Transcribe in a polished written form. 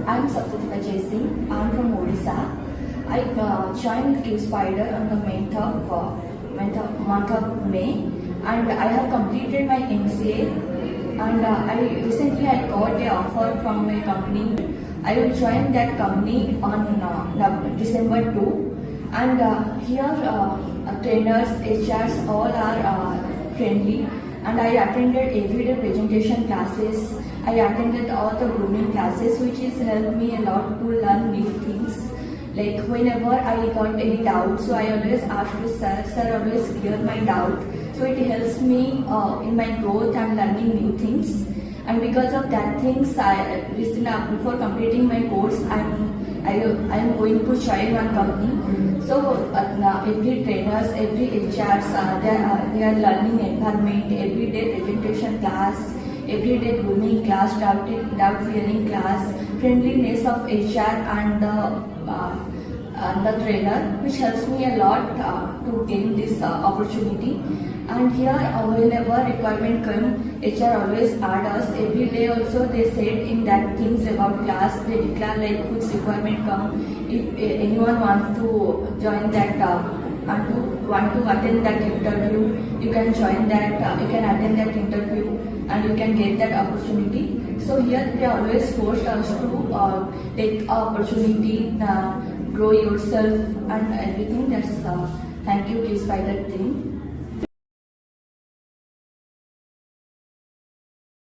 I'm SAPTADIPA JAYSIGH. I'm from Odisha. I joined Qspiders on the month of May, and I have completed my MCA. And recently I got an offer from my company. I will join that company on December 2. And here trainers, HRs, all are friendly. And I attended everyday presentation classes. I attended all the grooming classes, which has helped me a lot to learn new things. Like whenever I got any doubt, so I always ask to sir always clear my doubt. So it helps me in my growth and learning new things. And because of that things, before completing my course, I'm going to join one company. So every trainers, every HRs, they are learning environment, everyday presentation class, everyday grooming class, doubt clearing class, friendliness of HR and the trainer, which helps me a lot to gain this opportunity. And here, whenever requirement come, HR always add us. Every day also they said in that things about class, they declare like which requirement come. If anyone wants to join that and want to attend that interview, you can join that, you can attend that interview and you can get that opportunity. So here they always force us to take opportunity, grow yourself and everything. That's thank you Qspiders team.